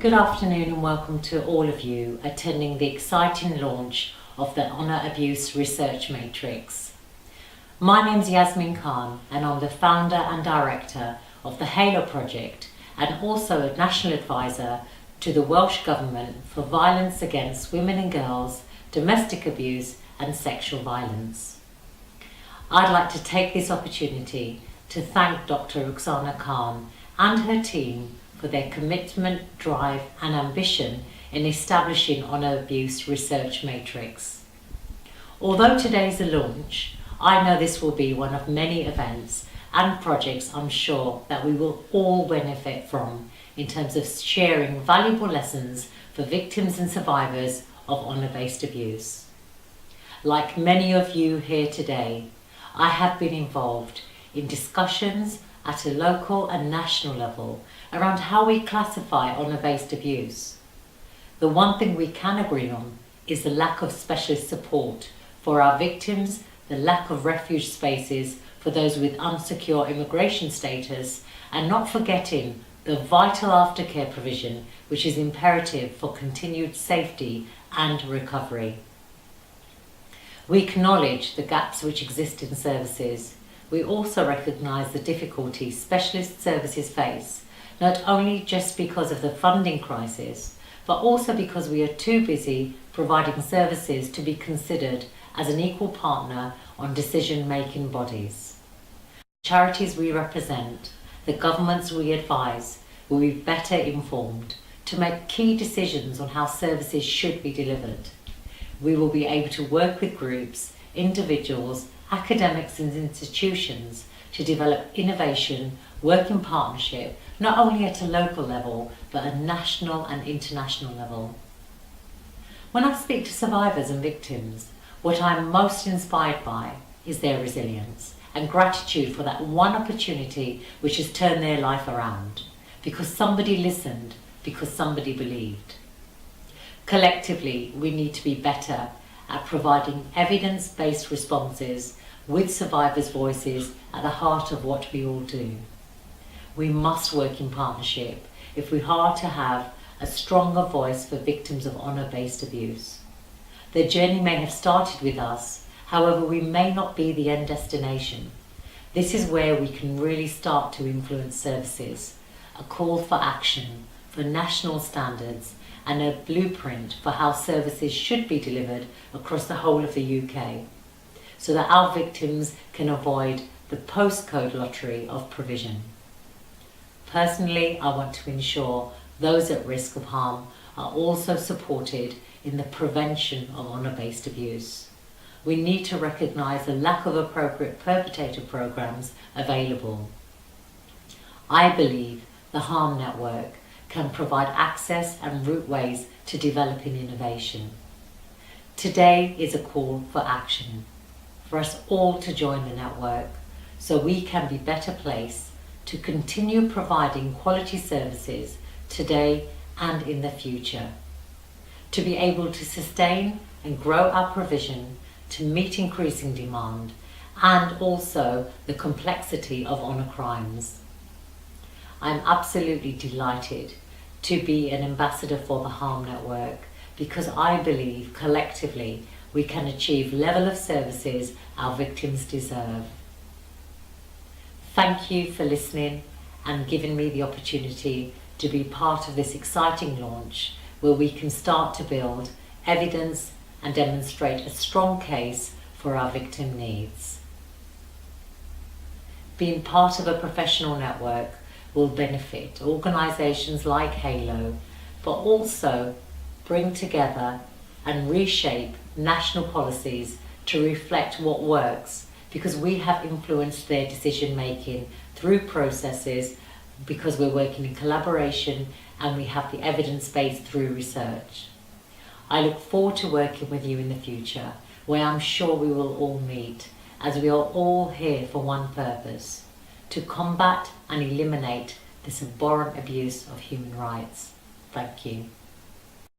Good afternoon and welcome to all of you attending the exciting launch of the Honour Abuse Research Matrix. My name's Yasmin Khan and I'm the founder and director of the HALO project and also a national advisor to the Welsh Government for violence against women and girls, domestic abuse and sexual violence. I'd like to take this opportunity to thank Dr. Roxanne Khan and her team for their commitment, drive and ambition in establishing Honour Abuse Research Matrix. Although today is a launch, I know this will be one of many events and projects I'm sure that we will all benefit from in terms of sharing valuable lessons for victims and survivors of honour-based abuse. Like many of you here today, I have been involved in discussions at a local and national level around how we classify honour-based abuse. The one thing we can agree on is the lack of specialist support for our victims, the lack of refuge spaces for those with unsecure immigration status, and not forgetting the vital aftercare provision which is imperative for continued safety and recovery. We acknowledge the gaps which exist in services. We also recognise the difficulties specialist services face, not only just because of the funding crisis, but also because we are too busy providing services to be considered as an equal partner on decision-making bodies. The charities we represent, the governments we advise, will be better informed to make key decisions on how services should be delivered. We will be able to work with groups, individuals, academics and institutions to develop innovation, work in partnership, not only at a local level, but a national and international level. When I speak to survivors and victims, what I'm most inspired by is their resilience and gratitude for that one opportunity which has turned their life around, because somebody listened, because somebody believed. Collectively, we need to be better at providing evidence-based responses with survivors' voices at the heart of what we all do. We must work in partnership if we are to have a stronger voice for victims of honour-based abuse. Their journey may have started with us, however we may not be the end destination. This is where we can really start to influence services, a call for action, for national standards and a blueprint for how services should be delivered across the whole of the UK, so that our victims can avoid the postcode lottery of provision. Personally, I want to ensure those at risk of harm are also supported in the prevention of honour-based abuse. We need to recognise the lack of appropriate perpetrator programmes available. I believe the Harm Network can provide access and route ways to developing innovation. Today is a call for action, for us all to join the network so we can be better placed to continue providing quality services today and in the future, to be able to sustain and grow our provision to meet increasing demand and also the complexity of honour crimes. I'm absolutely delighted to be an ambassador for the Harm Network because I believe collectively we can achieve level of services our victims deserve. Thank you for listening and giving me the opportunity to be part of this exciting launch where we can start to build evidence and demonstrate a strong case for our victim needs. Being part of a professional network will benefit organisations like HALO, but also bring together and reshape national policies to reflect what works, because we have influenced their decision making through processes, because we're working in collaboration and we have the evidence base through research. I look forward to working with you in the future, where I'm sure we will all meet, as we are all here for one purpose: to combat and eliminate this abhorrent abuse of human rights. Thank you.